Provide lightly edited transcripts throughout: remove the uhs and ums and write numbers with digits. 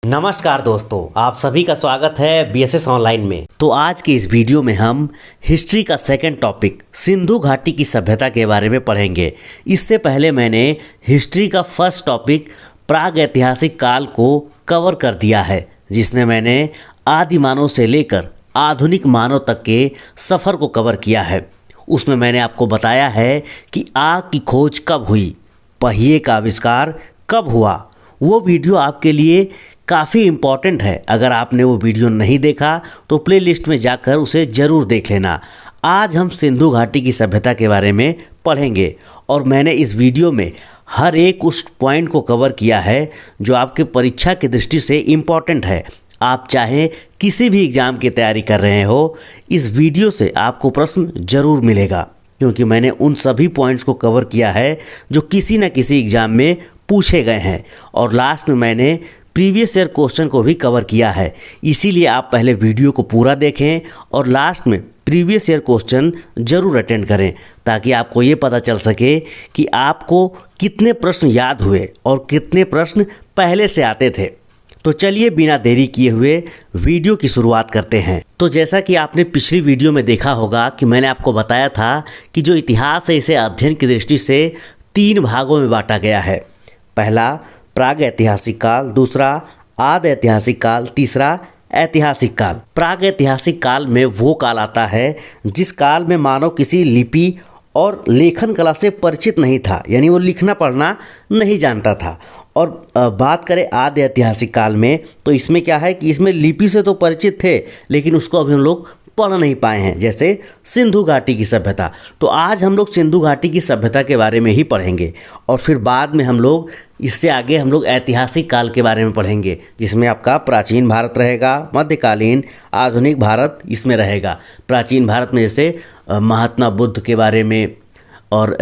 नमस्कार दोस्तों, आप सभी का स्वागत है बीएसएस ऑनलाइन में। तो आज के इस वीडियो में हम हिस्ट्री का सेकंड टॉपिक सिंधु घाटी की सभ्यता के बारे में पढ़ेंगे। इससे पहले मैंने हिस्ट्री का फर्स्ट टॉपिक प्राग ऐतिहासिक काल को कवर कर दिया है, जिसमें मैंने आदि मानव से लेकर आधुनिक मानव तक के सफ़र को कवर किया है। उसमें मैंने आपको बताया है कि आग की खोज कब हुई, पहिए का आविष्कार कब हुआ। वो वीडियो आपके लिए काफ़ी इम्पॉर्टेंट है। अगर आपने वो वीडियो नहीं देखा तो प्लेलिस्ट में जाकर उसे ज़रूर देख लेना। आज हम सिंधु घाटी की सभ्यता के बारे में पढ़ेंगे और मैंने इस वीडियो में हर एक उस पॉइंट को कवर किया है जो आपके परीक्षा की दृष्टि से इम्पॉर्टेंट है। आप चाहे किसी भी एग्ज़ाम की तैयारी कर रहे हो, इस वीडियो से आपको प्रश्न ज़रूर मिलेगा, क्योंकि मैंने उन सभी पॉइंट्स को कवर किया है जो किसी न किसी एग्ज़ाम में पूछे गए हैं। और लास्ट में मैंने प्रीवियस ईयर क्वेश्चन को भी कवर किया है। इसीलिए आप पहले वीडियो को पूरा देखें और लास्ट में प्रीवियस ईयर क्वेश्चन ज़रूर अटेंड करें, ताकि आपको ये पता चल सके कि आपको कितने प्रश्न याद हुए और कितने प्रश्न पहले से आते थे। तो चलिए बिना देरी किए हुए वीडियो की शुरुआत करते हैं। तो जैसा कि आपने पिछली वीडियो में देखा होगा कि मैंने आपको बताया था कि जो इतिहास है इसे अध्ययन की दृष्टि से 3 भागों में बांटा गया है। पहला प्राग ऐतिहासिक काल, दूसरा आदि ऐतिहासिक काल, तीसरा ऐतिहासिक काल। प्राग ऐतिहासिक काल में वो काल आता है जिस काल में मानव किसी लिपि और लेखन कला से परिचित नहीं था, यानी वो लिखना पढ़ना नहीं जानता था। और बात करें आदि ऐतिहासिक काल में, तो इसमें क्या है कि इसमें लिपि से तो परिचित थे, लेकिन उसको अभी हम लोग पढ़ नहीं पाए हैं, जैसे सिंधु घाटी की सभ्यता। तो आज हम लोग सिंधु घाटी की सभ्यता के बारे में ही पढ़ेंगे और फिर बाद में हम लोग इससे आगे हम लोग ऐतिहासिक काल के बारे में पढ़ेंगे, जिसमें आपका प्राचीन भारत रहेगा, मध्यकालीन, आधुनिक भारत इसमें रहेगा। प्राचीन भारत में जैसे महात्मा बुद्ध के बारे में और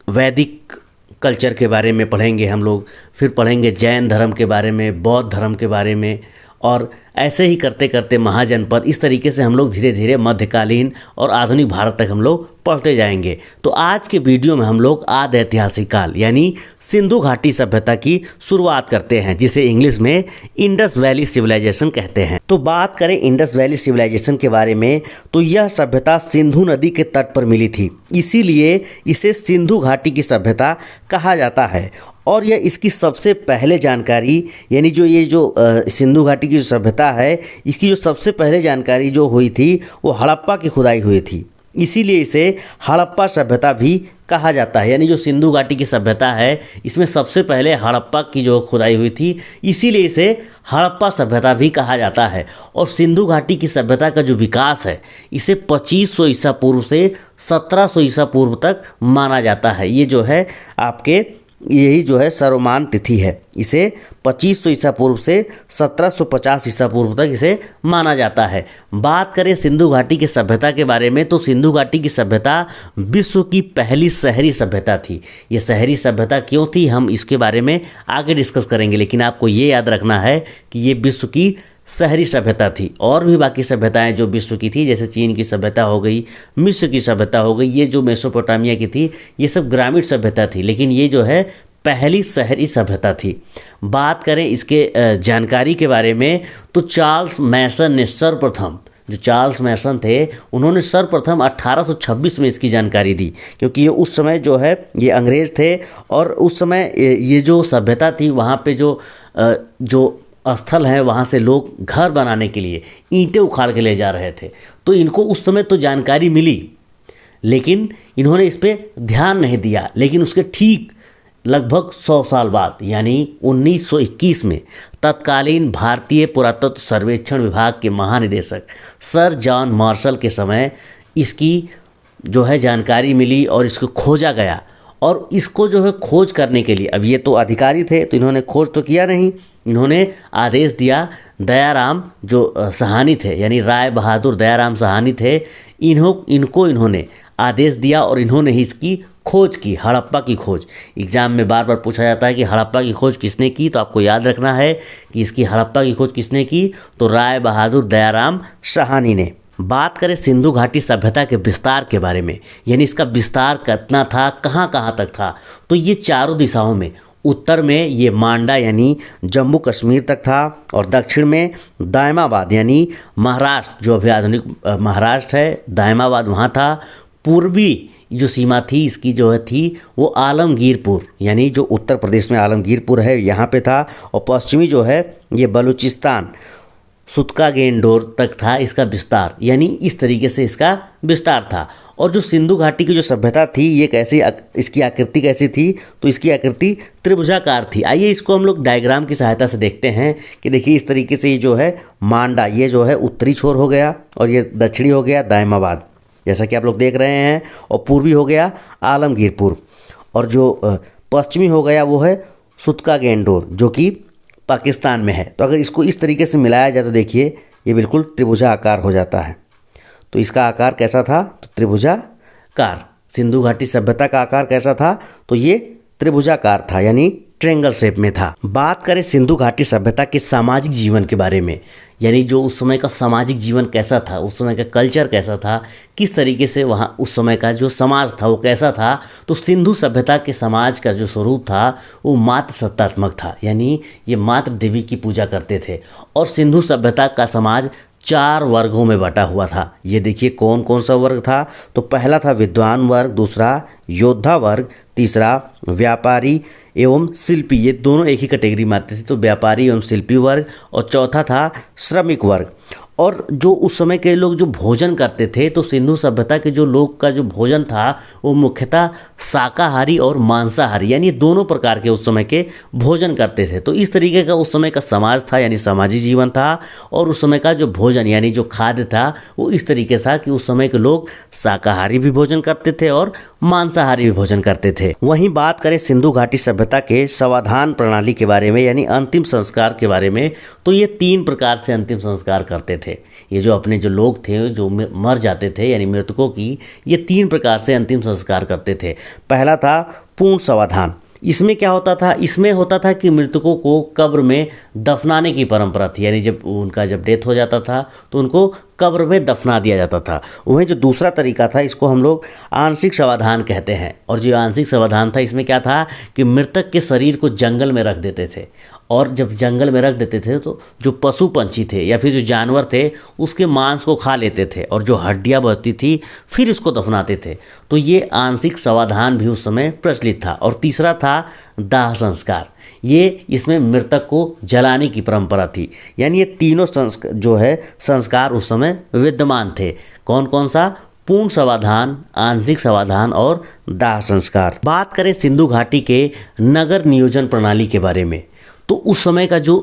वैदिक कल्चर के बारे में पढ़ेंगे हम लोग। फिर पढ़ेंगे जैन धर्म के बारे में, बौद्ध धर्म के बारे में, और ऐसे ही करते करते महाजनपद। इस तरीके से हम लोग धीरे धीरे मध्यकालीन और आधुनिक भारत तक हम लोग पढ़ते जाएंगे। तो आज के वीडियो में हम लोग आदि ऐतिहासिक काल यानी सिंधु घाटी सभ्यता की शुरुआत करते हैं, जिसे इंग्लिश में इंडस वैली सिविलाइजेशन कहते हैं। तो बात करें इंडस वैली सिविलाइजेशन के बारे में, तो यह सभ्यता सिंधु नदी के तट पर मिली थी, इसीलिए इसे सिंधु घाटी की सभ्यता कहा जाता है। और यह इसकी सबसे पहले जानकारी, यानी जो ये जो सिंधु घाटी की जो सभ्यता है, इसकी जो सबसे पहले जानकारी जो हुई थी वो हड़प्पा की खुदाई हुई थी, इसीलिए इसे हड़प्पा सभ्यता भी कहा जाता है। यानी जो सिंधु घाटी की सभ्यता है इसमें सबसे पहले हड़प्पा की जो खुदाई हुई थी, इसीलिए इसे हड़प्पा सभ्यता भी कहा जाता है। और सिंधु घाटी की सभ्यता का जो विकास है इसे 2500 ईसा पूर्व से 1700 ईसा पूर्व तक माना जाता है। ये जो है आपके यही जो है सर्वमान्य तिथि है। इसे 2500 ईसा पूर्व से 1750 ईसा पूर्व तक इसे माना जाता है। बात करें सिंधु घाटी की सभ्यता के बारे में, तो सिंधु घाटी की सभ्यता विश्व की पहली शहरी सभ्यता थी। ये शहरी सभ्यता क्यों थी, हम इसके बारे में आगे डिस्कस करेंगे, लेकिन आपको ये याद रखना है कि ये विश्व की शहरी सभ्यता थी। और भी बाकी सभ्यताएं जो विश्व की थी, जैसे चीन की सभ्यता हो गई, मिस्र की सभ्यता हो गई, ये जो मेसोपोटामिया की थी, ये सब ग्रामीण सभ्यता थी, लेकिन ये जो है पहली शहरी सभ्यता थी। बात करें इसके जानकारी के बारे में, तो चार्ल्स मैसन ने सर्वप्रथम, जो चार्ल्स मैसन थे, उन्होंने सर्वप्रथम 1826 में इसकी जानकारी दी, क्योंकि ये उस समय जो है ये अंग्रेज़ थे और उस समय ये जो सभ्यता थी वहाँ पे जो स्थल है वहाँ से लोग घर बनाने के लिए ईंटें उखाड़ के ले जा रहे थे। तो इनको उस समय तो जानकारी मिली, लेकिन इन्होंने इस पर ध्यान नहीं दिया। लेकिन उसके ठीक लगभग 100 साल बाद यानी 1921 में तत्कालीन भारतीय पुरातत्व सर्वेक्षण विभाग के महानिदेशक सर जॉन मार्शल के समय इसकी जो है जानकारी मिली और इसको खोजा गया। और इसको जो है खोज करने के लिए, अब ये तो अधिकारी थे तो इन्होंने खोज तो किया नहीं, इन्होंने आदेश दिया। दयाराम जो सहानी थे, यानी राय बहादुर दयाराम सहानी थे, इन्होंने आदेश दिया और इन्होंने ही इसकी खोज की, हड़प्पा की खोज। एग्जाम में बार बार पूछा जाता है कि हड़प्पा की खोज किसने की, तो आपको याद रखना है कि इसकी हड़प्पा की खोज किसने की, तो राय बहादुर दयाराम सहानी ने। बात करें सिंधु घाटी सभ्यता के विस्तार के बारे में, यानी इसका विस्तार कितना था, कहाँ कहाँ तक था, तो ये चारों दिशाओं में उत्तर में ये मांडा यानी जम्मू कश्मीर तक था, और दक्षिण में दायमाबाद यानी महाराष्ट्र, जो अभी आधुनिक महाराष्ट्र है, दायमाबाद वहाँ था। पूर्वी जो सीमा थी इसकी जो है थी वो आलमगीरपुर यानी जो उत्तर प्रदेश में आलमगीरपुर है यहाँ पे था, और पश्चिमी जो है ये बलूचिस्तान सुतका गेंडोर तक था इसका विस्तार, यानी इस तरीके से इसका विस्तार था। और जो सिंधु घाटी की जो सभ्यता थी ये कैसी, इसकी आकृति कैसी थी, तो इसकी आकृति त्रिभुजाकार थी। आइए इसको हम लोग डायग्राम की सहायता से देखते हैं कि देखिए इस तरीके से ये जो है मांडा, ये जो है उत्तरी छोर हो गया, और ये दक्षिणी हो गया दायमाबाद जैसा कि आप लोग देख रहे हैं, और पूर्वी हो गया आलमगीरपुर, और जो पश्चिमी हो गया वो है सुतका गेंडोर जो कि पाकिस्तान में है। तो अगर इसको इस तरीके से मिलाया जाए तो देखिए ये बिल्कुल त्रिभुजा आकार हो जाता है। तो इसका आकार कैसा था, तो त्रिभुजाकार। सिंधु घाटी सभ्यता का आकार कैसा था, तो ये त्रिभुजाकार था यानी ट्रेंगल शेप में था। बात करें सिंधु घाटी सभ्यता के सामाजिक जीवन के बारे में, यानी जो उस समय का सामाजिक जीवन कैसा था, उस समय का कल्चर कैसा था, किस तरीके से वहाँ उस समय का जो समाज था वो कैसा था, तो सिंधु सभ्यता के समाज का जो स्वरूप था वो मातृ सत्तात्मक था, यानी ये मातृ देवी की पूजा करते थे। और सिंधु सभ्यता का समाज 4 वर्गों में बटा हुआ था। ये देखिए कौन कौन सा वर्ग था, तो पहला था विद्वान वर्ग, दूसरा योद्धा वर्ग, तीसरा व्यापारी एवं शिल्पी, ये दोनों एक ही कैटेगरी में आते थे, तो व्यापारी एवं शिल्पी वर्ग, और चौथा था श्रमिक वर्ग। और जो उस समय के लोग जो भोजन करते थे, तो सिंधु सभ्यता के जो लोग का जो भोजन था वो मुख्यतः शाकाहारी और मांसाहारी यानी दोनों प्रकार के उस समय के भोजन करते थे। तो इस तरीके का उस समय का समाज था यानी सामाजिक जीवन था, और उस समय का जो भोजन यानी जो खाद्य था वो इस तरीके से कि उस समय के लोग शाकाहारी भी भोजन करते थे और मांसाहारी भी भोजन करते थे। वहीं बात करें सिंधु घाटी सभ्यता के समाधान प्रणाली के बारे में यानी अंतिम संस्कार के बारे में, तो ये 3 प्रकार से अंतिम संस्कार करते थे। ये जो अपने जो लोग थे जो मर जाते थे यानी मृतकों की, ये 3 प्रकार से अंतिम संस्कार करते थे। पहला था पूर्ण समाधान। इसमें क्या होता था, इसमें होता था कि मृतकों को कब्र में दफनाने की परंपरा थी, यानी जब उनका जब डेथ हो जाता था तो उनको कब्र में दफना दिया जाता था। वहीं जो दूसरा तरीका था इसको हम लोग आंशिक समाधान कहते हैं, और जो आंशिक समाधान था इसमें क्या था कि मृतक के शरीर को जंगल में रख देते थे, और जब जंगल में रख देते थे तो जो पशु पंछी थे या फिर जो जानवर थे उसके मांस को खा लेते थे, और जो हड्डियां बचती थी फिर इसको दफनाते थे। तो ये आंशिक समाधान भी उस समय प्रचलित था। और तीसरा था दाह संस्कार, ये इसमें मृतक को जलाने की परंपरा थी। यानी ये तीनों जो है संस्कार उस समय विद्यमान थे। कौन कौन सा, पूर्ण समाधान, आंशिक समाधान और दाह संस्कार। बात करें सिंधु घाटी के नगर नियोजन प्रणाली के बारे में, तो उस समय का जो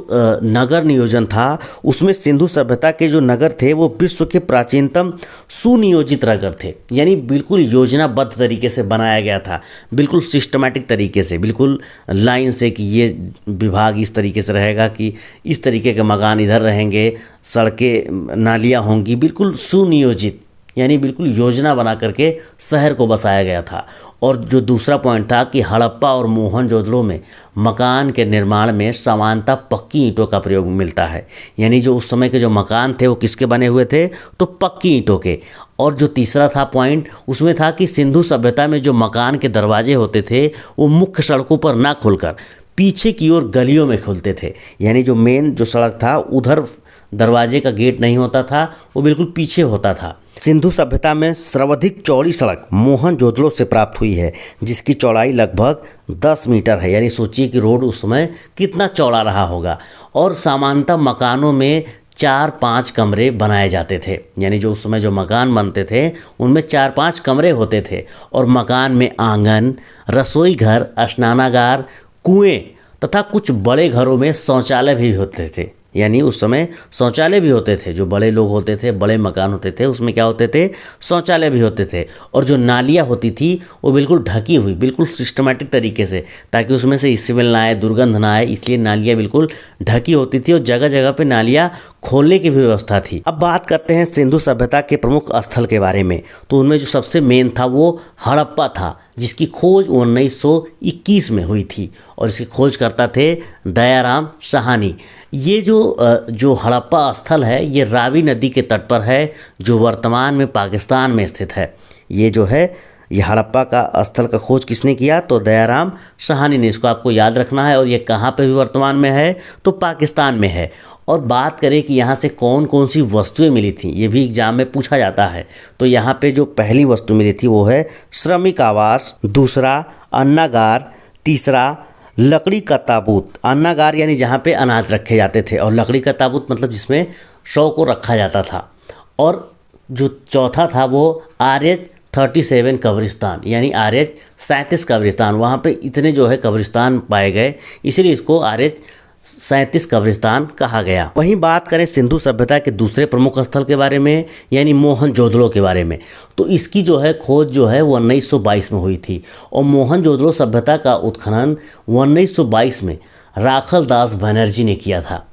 नगर नियोजन था उसमें सिंधु सभ्यता के जो नगर थे वो विश्व के प्राचीनतम सुनियोजित नगर थे, यानी बिल्कुल योजनाबद्ध तरीके से बनाया गया था, बिल्कुल सिस्टमैटिक तरीके से, बिल्कुल लाइन से कि ये विभाग इस तरीके से रहेगा कि इस तरीके के मकान इधर रहेंगे, सड़कें नालियाँ होंगी, बिल्कुल सुनियोजित यानी बिल्कुल योजना बना करके शहर को बसाया गया था। और जो दूसरा पॉइंट था कि हड़प्पा और मोहनजोदड़ो में मकान के निर्माण में समानता पक्की ईंटों का प्रयोग मिलता है, यानी जो उस समय के जो मकान थे वो किसके बने हुए थे, तो पक्की ईंटों के। और जो तीसरा था पॉइंट उसमें था कि सिंधु सभ्यता में जो मकान के दरवाजे होते थे वो मुख्य सड़कों पर ना खुलकर पीछे की ओर गलियों में खुलते थे, यानी जो मेन जो सड़क था उधर दरवाजे का गेट नहीं होता था, वो बिल्कुल पीछे होता था। सिंधु सभ्यता में सर्वाधिक चौड़ी सड़क मोहनजोदड़ो से प्राप्त हुई है, जिसकी चौड़ाई लगभग 10 मीटर है, यानी सोचिए कि रोड उस समय कितना चौड़ा रहा होगा। और सामान्यतः मकानों में 4-5 कमरे बनाए जाते थे, यानी जो उस समय जो मकान बनते थे उनमें 4-5 कमरे होते थे, और मकान में आंगन, रसोई घर, स्नानागार, कुएं तथा कुछ बड़े घरों में शौचालय भी होते थे, यानी उस समय शौचालय भी होते थे। जो बड़े लोग होते थे, बड़े मकान होते थे, उसमें क्या होते थे, शौचालय भी होते थे। और जो नालियाँ होती थी वो बिल्कुल ढकी हुई, बिल्कुल सिस्टमैटिक तरीके से, ताकि उसमें से स्मेल ना आए, दुर्गंध ना आए, इसलिए नालियाँ बिल्कुल ढकी होती थी, और जगह जगह पे नालियाँ खोलने की भी व्यवस्था थी। अब बात करते हैं सिंधु सभ्यता के प्रमुख स्थल के बारे में, तो उनमें जो सबसे मेन था वो हड़प्पा था, जिसकी खोज 1921 में हुई थी, और इसकी खोज करता थे दयाराम साहनी। ये जो हड़प्पा स्थल है ये रावी नदी के तट पर है, जो वर्तमान में पाकिस्तान में स्थित है। ये जो है ये हड़प्पा का स्थल का खोज किसने किया? तो दयाराम साहनी ने। इसको आपको याद रखना है। और ये कहाँ पे भी वर्तमान में है? तो पाकिस्तान में है। और बात करें कि यहाँ से कौन कौन सी वस्तुएं मिली थी, ये भी एग्जाम में पूछा जाता है। तो यहाँ पे जो पहली वस्तु मिली थी वो है श्रमिक आवास, दूसरा अन्नागार, तीसरा लकड़ी का ताबूत। अन्नागार यानी जहाँ पे अनाज रखे जाते थे, और लकड़ी का ताबूत मतलब जिसमें शव को रखा जाता था। और जो चौथा था वो RH-37 कब्रिस्तान, यानी RH-37 कब्रिस्तान। वहाँ पे इतने जो है कब्रिस्तान पाए गए, इसीलिए इसको RH-37 कब्रिस्तान कहा गया। वहीं बात करें सिंधु सभ्यता के दूसरे प्रमुख स्थल के बारे में, यानी मोहनजोदड़ो के बारे में, तो इसकी जो है खोज जो है वो 1922 में हुई थी। और मोहनजोदड़ो सभ्यता का उत्खनन 1922 में राखल दास बनर्जी ने किया था।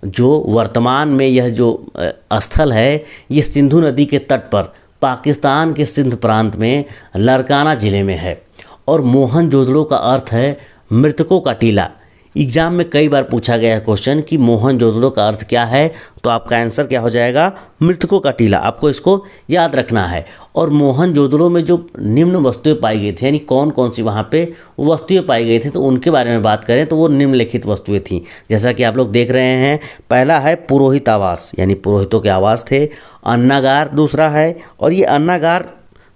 जो वर्तमान में यह जो स्थल है ये सिंधु नदी के तट पर पाकिस्तान के सिंध प्रांत में लारकाना ज़िले में है। और मोहनजोदड़ो का अर्थ है मृतकों का टीला। एग्जाम में कई बार पूछा गया है क्वेश्चन कि मोहनजोदड़ो का अर्थ क्या है, तो आपका आंसर क्या हो जाएगा? मृतकों का टीला। आपको इसको याद रखना है। और मोहनजोदड़ो में जो निम्न वस्तुएं पाई गई थी, यानी कौन कौन सी वहाँ पे वस्तुएं पाई गई थी, तो उनके बारे में बात करें तो वो निम्नलिखित वस्तुएं थीं। जैसा कि आप लोग देख रहे हैं, पहला है पुरोहित आवास, यानी पुरोहितों के आवास थे। अन्नागार दूसरा है, और ये अन्नागार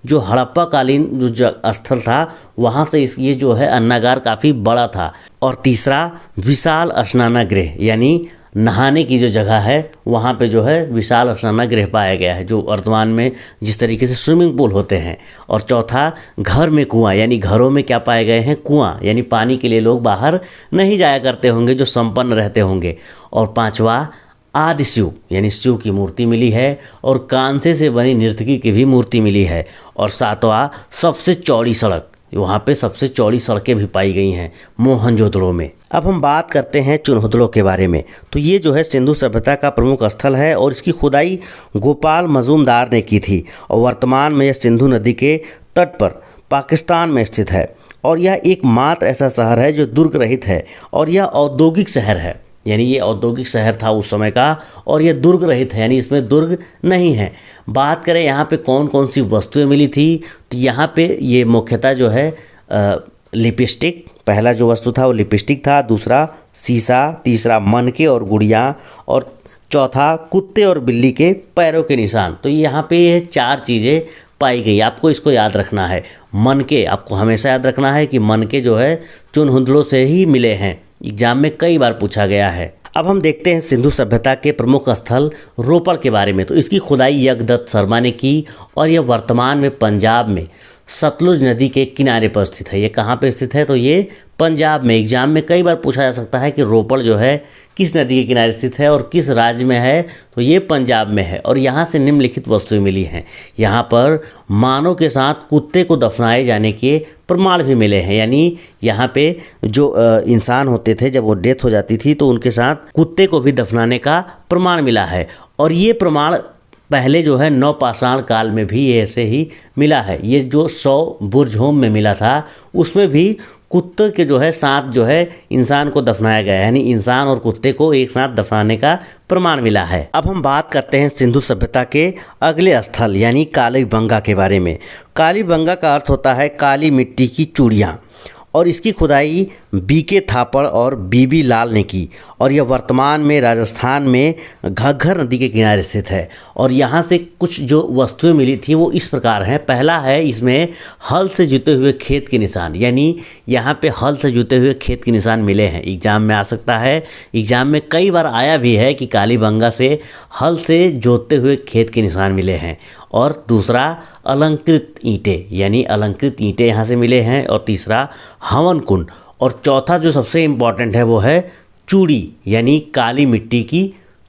जो हड़प्पा कालीन जो स्थल था वहाँ से ये जो है अन्नागार काफ़ी बड़ा था। और तीसरा विशाल स्नानागृह, यानी नहाने की जो जगह है वहाँ पे जो है विशाल स्नानागृह पाया गया है, जो वर्तमान में जिस तरीके से स्विमिंग पूल होते हैं। और चौथा घर में कुआं, यानी घरों में क्या पाए गए हैं? कुआं, यानी पानी के लिए लोग बाहर नहीं जाया करते होंगे, जो संपन्न रहते होंगे। और पांचवा आदि शिव, यानी शिव की मूर्ति मिली है। और कांसे से बनी नर्तकी की भी मूर्ति मिली है। और सातवां सबसे चौड़ी सड़क, वहाँ पे सबसे चौड़ी सड़कें भी पाई गई हैं मोहनजोदड़ो में। अब हम बात करते हैं चुनहुदड़ो के बारे में। तो ये जो है सिंधु सभ्यता का प्रमुख स्थल है, और इसकी खुदाई गोपाल मजूमदार ने की थी। और वर्तमान में यह सिंधु नदी के तट पर पाकिस्तान में स्थित है। और यह एकमात्र ऐसा शहर है जो दुर्ग रहित है, और यह औद्योगिक शहर है, यानी ये औद्योगिक शहर था उस समय का। और ये दुर्ग रहित है, यानी इसमें दुर्ग नहीं है। बात करें यहाँ पे कौन कौन सी वस्तुएं मिली थी, तो यहाँ पे ये मुख्यतः जो है लिपस्टिक, पहला जो वस्तु था वो लिपस्टिक था, दूसरा शीशा, तीसरा मनके और गुड़ियाँ, और चौथा कुत्ते और बिल्ली के पैरों के निशान। तो यहाँ पे ये 4 चीज़ें पाई गई। आपको इसको याद रखना है। मनके, आपको हमेशा याद रखना है कि मनके जो है चुनहुदड़ो से ही मिले हैं। एग्जाम में कई बार पूछा गया है। अब हम देखते हैं सिंधु सभ्यता के प्रमुख स्थल रोपड़ के बारे में। तो इसकी खुदाई यज्ञदत्त शर्मा ने की, और यह वर्तमान में पंजाब में सतलुज नदी के किनारे पर स्थित है। ये कहाँ पे स्थित है? तो ये पंजाब में। एग्जाम में कई बार पूछा जा सकता है कि रोपड़ जो है किस नदी के किनारे स्थित है और किस राज्य में है, तो ये पंजाब में है। और यहाँ से निम्नलिखित वस्तुएं मिली हैं। यहाँ पर मानव के साथ कुत्ते को दफनाए जाने के प्रमाण भी मिले हैं, यानी यहाँ पे जो इंसान होते थे जब वो डेथ हो जाती थी तो उनके साथ कुत्ते को भी दफनाने का प्रमाण मिला है। और ये प्रमाण पहले जो है नवपाषाण काल में भी ऐसे ही मिला है। ये जो 100 बुर्ज होम में मिला था उसमें भी कुत्ते के जो है साथ जो है इंसान को दफनाया गया है, यानी इंसान और कुत्ते को एक साथ दफनाने का प्रमाण मिला है। अब हम बात करते हैं सिंधु सभ्यता के अगले स्थल यानी कालीबंगा के बारे में। कालीबंगा का अर्थ होता है काली मिट्टी की चूड़ियाँ, और इसकी खुदाई बीके थापड़ और बीबी लाल ने की। और यह वर्तमान में राजस्थान में घग्गर नदी के किनारे स्थित है। और यहाँ से कुछ जो वस्तुएं मिली थी वो इस प्रकार हैं। पहला है इसमें हल से जुते हुए खेत के निशान, यानी यहाँ पे हल से जुते हुए खेत के निशान मिले हैं। एग्जाम में आ सकता है, एग्जाम में कई बार आया भी है कि कालीबंगा से हल से जोतते हुए खेत के निशान मिले हैं। और दूसरा अलंकृत ईंटें, यानी अलंकृत ईंटें यहाँ से मिले हैं। और तीसरा हवन कुंड। और चौथा जो सबसे इम्पॉर्टेंट है वो है चूड़ी, यानी काली मिट्टी की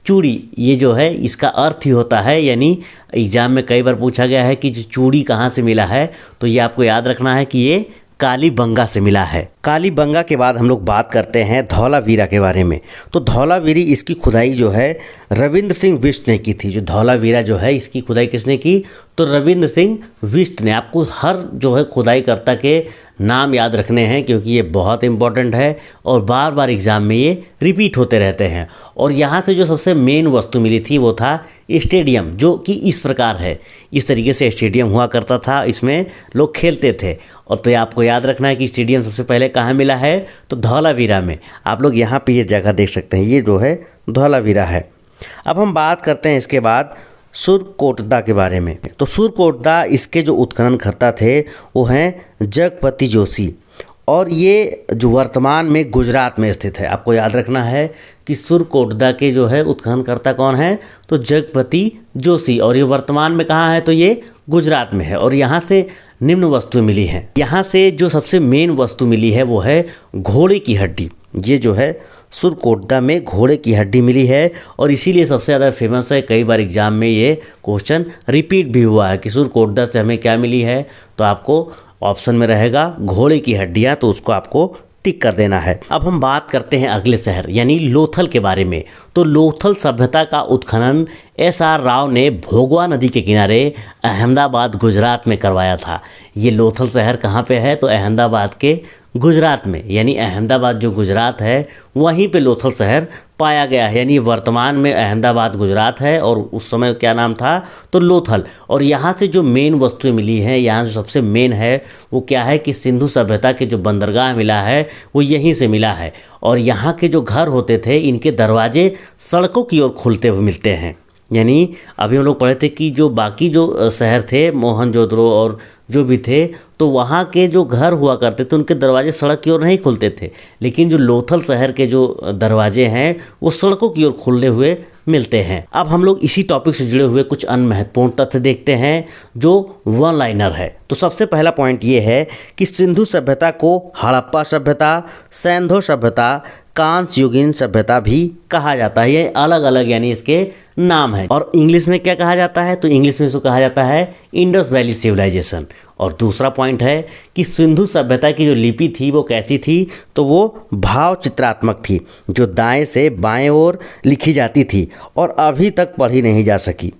चूड़ी। ये जो है इसका अर्थ ही होता है, यानी एग्जाम में कई बार पूछा गया है कि चूड़ी कहाँ से मिला है, तो ये आपको याद रखना है कि ये कालीबंगा से मिला है। कालीबंगा के बाद हम लोग बात करते हैं धौलावीरा के बारे में। तो धौलावीरी इसकी खुदाई जो है रविंद्र सिंह बिष्ट ने की थी। जो धौलावीरा जो है इसकी खुदाई किसने की? तो रविंद्र सिंह बिष्ट ने। आपको हर जो है खुदाईकर्ता के नाम याद रखने हैं क्योंकि ये बहुत इंपॉर्टेंट है और बार बार एग्ज़ाम में ये रिपीट होते रहते हैं। और यहाँ से जो सबसे मेन वस्तु मिली थी वो था स्टेडियम, जो कि इस प्रकार है। इस तरीके से स्टेडियम हुआ करता था, इसमें लोग खेलते थे। और तो ये आपको याद रखना है कि स्टेडियम सबसे पहले कहाँ मिला है? तो धौलावीरा में। आप लोग यहाँ पे ये जगह देख सकते हैं, ये जो है धौलावीरा है। अब हम बात करते हैं इसके बाद सुरकोटदा के बारे में। तो सुरकोटदा इसके जो उत्खननकर्ता थे वो हैं जगपति जोशी, और ये जो वर्तमान में गुजरात में स्थित है। आपको याद रखना है कि सुरकोटदा के जो है उत्खननकर्ता कौन है? तो जगपति जोशी। और ये वर्तमान में कहाँ है? तो ये गुजरात में है। और यहाँ से निम्न वस्तु मिली हैं। यहाँ से जो सबसे मेन वस्तु मिली है वो है घोड़े की हड्डी। ये जो है सुरकोटदा में घोड़े की हड्डी मिली है और इसीलिए सबसे ज़्यादा फेमस है। कई बार एग्जाम में ये क्वेश्चन रिपीट भी हुआ है कि सुरकोटदा से हमें क्या मिली है। तो आपको ऑप्शन में रहेगा घोड़े की हड्डियाँ, तो उसको आपको टिक कर देना है। अब हम बात करते हैं अगले शहर यानी लोथल के बारे में। तो लोथल सभ्यता का उत्खनन SR राव ने भोगवा नदी के किनारे अहमदाबाद गुजरात में करवाया था। ये लोथल शहर कहाँ पे है? तो अहमदाबाद के गुजरात में, यानी अहमदाबाद जो गुजरात है वहीं पे लोथल शहर पाया गया है। यानी वर्तमान में अहमदाबाद गुजरात है और उस समय क्या नाम था? तो लोथल। और यहाँ से जो मेन वस्तुएं मिली हैं, यहाँ जो सबसे मेन है वो क्या है कि सिंधु सभ्यता के जो बंदरगाह मिला है वो यहीं से मिला है। और यहाँ के जो घर होते थे इनके दरवाजे सड़कों की ओर खुलते हुए मिलते हैं। यानी अभी हम लोग पढ़े थे कि जो बाकी जो शहर थे मोहनजोदड़ो और जो भी थे, तो वहाँ के जो घर हुआ करते थे उनके दरवाजे सड़क की ओर नहीं खुलते थे, लेकिन जो लोथल शहर के जो दरवाजे हैं वो सड़कों की ओर खुले हुए मिलते हैं। अब हम लोग इसी टॉपिक से जुड़े हुए कुछ अन्य महत्वपूर्ण तथ्य देखते हैं जो वन लाइनर है। तो सबसे पहला पॉइंट ये है कि सिंधु सभ्यता को हड़प्पा सभ्यता, सैंधो सभ्यता, कांस्य युगीन सभ्यता भी कहा जाता है। ये अलग अलग यानी इसके नाम है। और इंग्लिश में क्या कहा जाता है? तो इंग्लिश में इसको कहा जाता है इंडस वैली सिविलाइजेशन। और दूसरा पॉइंट है कि सिंधु सभ्यता की जो लिपि थी वो कैसी थी? तो वो भाव चित्रात्मक थी, जो दाएं से बाएं ओर लिखी जाती थी और अभी तक पढ़ी नहीं जा सकी।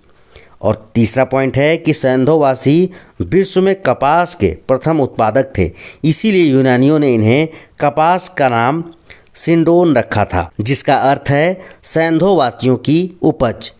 और तीसरा पॉइंट है कि सैंधोवासी विश्व में कपास के प्रथम उत्पादक थे, इसीलिए यूनानियों ने इन्हें कपास का नाम सिंडोन रखा था, जिसका अर्थ है सैंधोवासियों की उपज।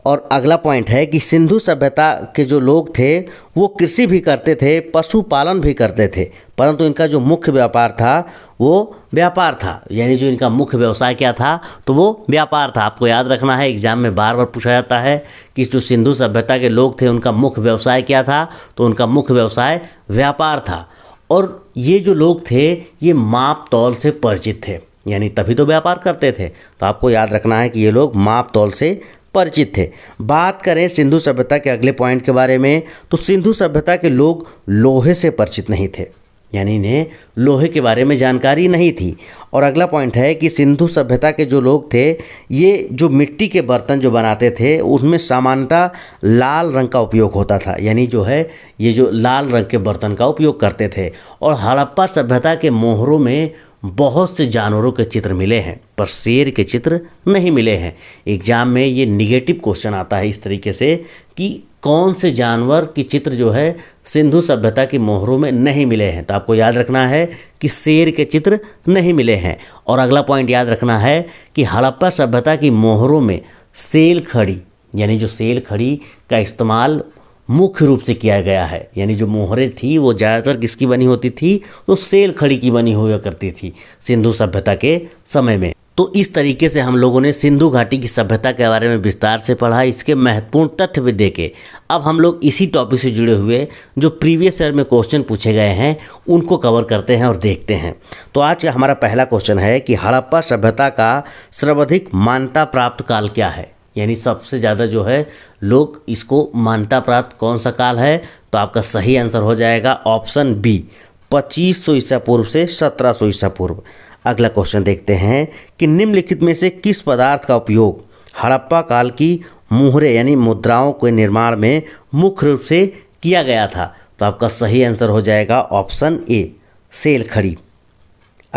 और अगला पॉइंट है कि सिंधु सभ्यता के जो लोग थे वो कृषि भी करते थे, पशुपालन भी करते थे, परंतु इनका जो मुख्य व्यापार था वो व्यापार था। यानी जो इनका मुख्य व्यवसाय क्या था? तो वो व्यापार था। आपको याद रखना है, एग्जाम में बार बार पूछा जाता है कि जो सिंधु सभ्यता के लोग थे उनका मुख्य व्यवसाय क्या था? तो उनका मुख्य व्यवसाय व्यापार था। और ये जो लोग थे ये माप तौल से परिचित थे, यानी तभी तो व्यापार करते थे। तो आपको याद रखना है कि ये लोग माप तौल से परिचित थे। बात करें सिंधु सभ्यता के अगले पॉइंट के बारे में, तो सिंधु सभ्यता के लोग लोहे से परिचित नहीं थे, यानी इन्हें लोहे के बारे में जानकारी नहीं थी। और अगला पॉइंट है कि सिंधु सभ्यता के जो लोग थे ये जो मिट्टी के बर्तन जो बनाते थे उसमें सामान्यतः लाल रंग का उपयोग होता था, यानी जो है ये जो लाल रंग के बर्तन का उपयोग करते थे। और हड़प्पा सभ्यता के मोहरों में बहुत से जानवरों के चित्र मिले हैं पर शेर के चित्र नहीं मिले हैं। एग्जाम में ये निगेटिव क्वेश्चन आता है इस तरीके से कि कौन से जानवर की चित्र जो है सिंधु सभ्यता की मोहरों में नहीं मिले हैं। तो आपको याद रखना है कि शेर के चित्र नहीं मिले हैं। और अगला पॉइंट याद रखना है कि हड़प्पा सभ्यता की मोहरों में सेल खड़ी, यानी जो सेल खड़ी का इस्तेमाल मुख्य रूप से किया गया है। यानी जो मोहरें थी वो ज़्यादातर किसकी बनी होती थी? तो सेल खड़ी की बनी हुआ करती थी सिंधु सभ्यता के समय में। तो इस तरीके से हम लोगों ने सिंधु घाटी की सभ्यता के बारे में विस्तार से पढ़ा, इसके महत्वपूर्ण तथ्य भी देखे। अब हम लोग इसी टॉपिक से जुड़े हुए जो प्रीवियस ईयर में क्वेश्चन पूछे गए हैं उनको कवर करते हैं और देखते हैं। तो आज का हमारा पहला क्वेश्चन है कि हड़प्पा सभ्यता का सर्वाधिक मान्यता प्राप्त काल क्या है? यानी सबसे ज़्यादा जो है लोग इसको मान्यता प्राप्त कौन सा काल है? तो आपका सही आंसर हो जाएगा ऑप्शन बी, 2500 ईसा पूर्व से 1700 ईसा पूर्व। अगला क्वेश्चन देखते हैं कि निम्नलिखित में से किस पदार्थ का उपयोग हड़प्पा काल की मुहरें यानी मुद्राओं के निर्माण में मुख्य रूप से किया गया था? तो आपका सही आंसर हो जाएगा ऑप्शन ए, सेल खड़ी।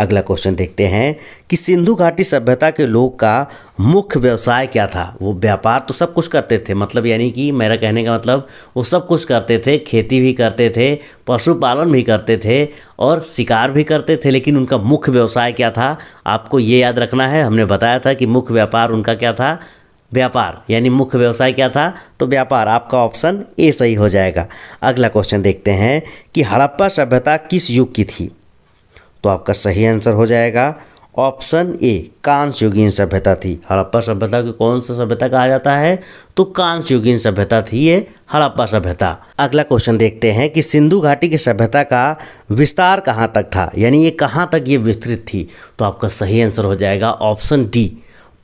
अगला क्वेश्चन देखते हैं कि सिंधु घाटी सभ्यता के लोग का मुख्य व्यवसाय क्या था। वो व्यापार तो सब कुछ करते थे, मतलब यानी कि मेरा कहने का मतलब वो सब कुछ करते थे, खेती भी करते थे, पशुपालन भी करते थे और शिकार भी करते थे, लेकिन उनका मुख्य व्यवसाय क्या था आपको ये याद रखना है। हमने बताया था कि मुख्य व्यापार उनका क्या था, व्यापार, यानी मुख्य व्यवसाय क्या था तो व्यापार। आपका ऑप्शन ए सही हो जाएगा। अगला क्वेश्चन देखते हैं कि हड़प्पा सभ्यता किस युग की थी, तो आपका सही आंसर हो जाएगा ऑप्शन ए, कांस्य युगीन सभ्यता थी। हड़प्पा सभ्यता को कौन सा सभ्यता कहा जाता है तो कांस्य युगीन सभ्यता थी ये हड़प्पा सभ्यता। अगला क्वेश्चन देखते हैं कि सिंधु घाटी की सभ्यता का विस्तार कहाँ तक था, यानी ये कहाँ तक ये विस्तृत थी, तो आपका सही आंसर हो जाएगा ऑप्शन डी,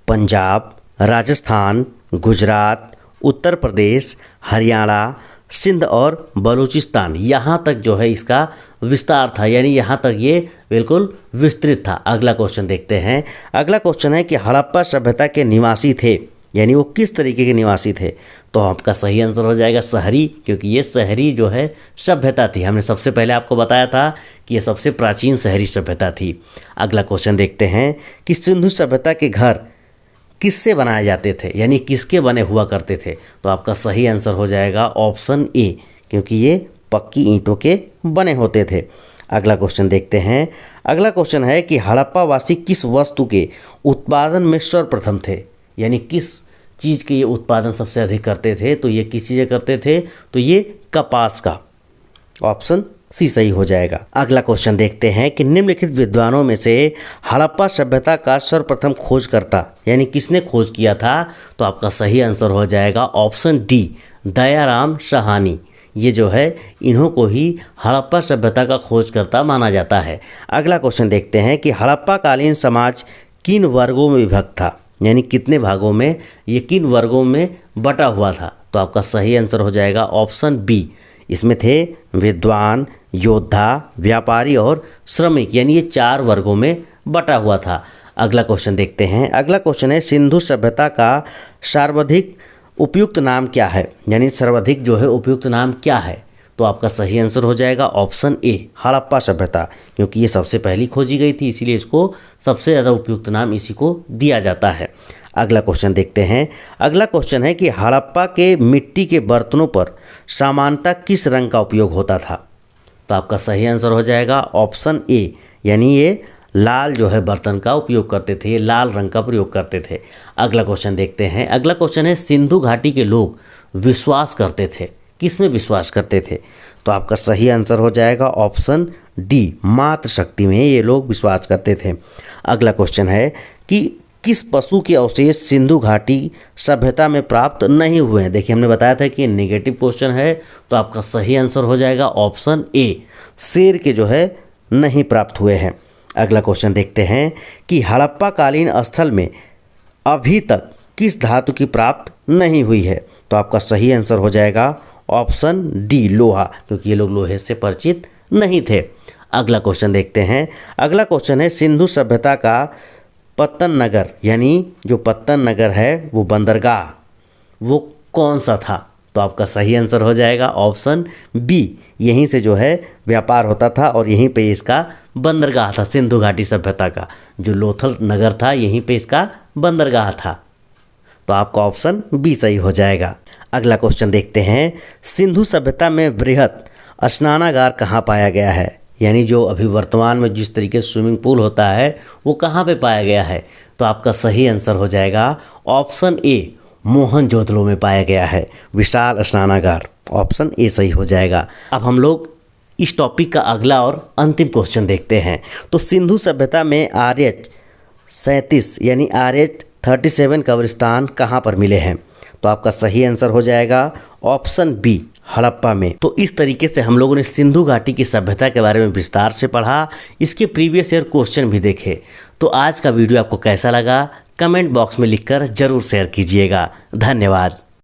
पंजाब, राजस्थान, गुजरात, उत्तर प्रदेश, हरियाणा, सिंध और बलूचिस्तान, यहाँ तक जो है इसका विस्तार था, यानी यहाँ तक ये बिल्कुल विस्तृत था। अगला क्वेश्चन देखते हैं। अगला क्वेश्चन है कि हड़प्पा सभ्यता के निवासी थे, यानी वो किस तरीके के निवासी थे, तो आपका सही आंसर हो जाएगा शहरी, क्योंकि ये शहरी जो है सभ्यता थी। हमने सबसे पहले आपको बताया था कि ये सबसे प्राचीन शहरी सभ्यता थी। अगला क्वेश्चन देखते हैं कि सिंधु सभ्यता के घर किससे बनाए जाते थे, यानी किसके बने हुआ करते थे, तो आपका सही आंसर हो जाएगा ऑप्शन ए, क्योंकि ये पक्की ईंटों के बने होते थे। अगला क्वेश्चन देखते हैं। अगला क्वेश्चन है कि हड़प्पा वासी किस वस्तु के उत्पादन में सर्वप्रथम थे, यानी किस चीज़ के ये उत्पादन सबसे अधिक करते थे, तो ये किस चीज़ें करते थे तो ये कपास का। ऑप्शन सी सही हो जाएगा। अगला क्वेश्चन देखते हैं कि निम्नलिखित विद्वानों में से हड़प्पा सभ्यता का सर्वप्रथम खोजकर्ता, यानी किसने खोज किया था, तो आपका सही आंसर हो जाएगा ऑप्शन डी, दयाराम साहनी। ये जो है इन्हों को ही हड़प्पा सभ्यता का खोजकर्ता माना जाता है। अगला क्वेश्चन देखते हैं कि हड़प्पा कालीन समाज किन वर्गों में विभक्त था, यानी कितने भागों में, ये किन वर्गों में बटा हुआ था, तो आपका सही आंसर हो जाएगा ऑप्शन बी। इसमें थे विद्वान, योद्धा, व्यापारी और श्रमिक, यानी ये 4 वर्गों में बटा हुआ था। अगला क्वेश्चन देखते हैं। अगला क्वेश्चन है सिंधु सभ्यता का सर्वाधिक उपयुक्त नाम क्या है, यानी सर्वाधिक जो है उपयुक्त नाम क्या है, तो आपका सही आंसर हो जाएगा ऑप्शन ए, हड़प्पा सभ्यता, क्योंकि ये सबसे पहली खोजी गई थी, इसीलिए इसको सबसे ज़्यादा उपयुक्त नाम इसी को दिया जाता है। अगला क्वेश्चन देखते हैं। अगला क्वेश्चन है कि हड़प्पा के मिट्टी के बर्तनों पर सामान्यतः किस रंग का उपयोग होता था, तो आपका सही आंसर हो जाएगा ऑप्शन ए, यानी ये लाल जो है बर्तन का उपयोग करते थे, ये लाल रंग का प्रयोग करते थे। अगला क्वेश्चन देखते हैं। अगला क्वेश्चन है सिंधु घाटी के लोग विश्वास करते थे, किस में विश्वास करते थे, तो आपका सही आंसर हो जाएगा ऑप्शन डी, मातृशक्ति में ये लोग विश्वास करते थे। अगला क्वेश्चन है कि किस पशु के अवशेष सिंधु घाटी सभ्यता में प्राप्त नहीं हुए हैं। देखिए हमने बताया था कि ये नेगेटिव क्वेश्चन है, तो आपका सही आंसर हो जाएगा ऑप्शन ए, शेर के जो है नहीं प्राप्त हुए हैं। अगला क्वेश्चन देखते हैं कि हड़प्पा कालीन स्थल में अभी तक किस धातु की प्राप्त नहीं हुई है, तो आपका सही आंसर हो जाएगा ऑप्शन डी, लोहा, क्योंकि ये लोग लोहे से परिचित नहीं थे। अगला क्वेश्चन देखते हैं। अगला क्वेश्चन है सिंधु सभ्यता का पत्तन नगर, यानी जो पत्तन नगर है वो बंदरगाह, वो कौन सा था, तो आपका सही आंसर हो जाएगा ऑप्शन बी, यहीं से जो है व्यापार होता था और यहीं पे इसका बंदरगाह था। सिंधु घाटी सभ्यता का जो लोथल नगर था यहीं पे इसका बंदरगाह था, तो आपका ऑप्शन बी सही हो जाएगा। अगला क्वेश्चन देखते हैं। सिंधु सभ्यता में वृहत स्नानागार कहाँ पाया गया है, यानी जो अभी वर्तमान में जिस तरीके से स्विमिंग पूल होता है वो कहाँ पे पाया गया है, तो आपका सही आंसर हो जाएगा ऑप्शन ए, मोहनजोदड़ो में पाया गया है विशाल स्नानागार। ऑप्शन ए सही हो जाएगा। अब हम लोग इस टॉपिक का अगला और अंतिम क्वेश्चन देखते हैं। तो सिंधु सभ्यता में RH 37 यानी RH 37 कब्रिस्तान कहाँ पर मिले हैं, तो आपका सही आंसर हो जाएगा ऑप्शन बी, हड़प्पा में। तो इस तरीके से हम लोगों ने सिंधु घाटी की सभ्यता के बारे में विस्तार से पढ़ा, इसके प्रीवियस ईयर क्वेश्चन भी देखे। तो आज का वीडियो आपको कैसा लगा कमेंट बॉक्स में लिखकर ज़रूर शेयर कीजिएगा। धन्यवाद।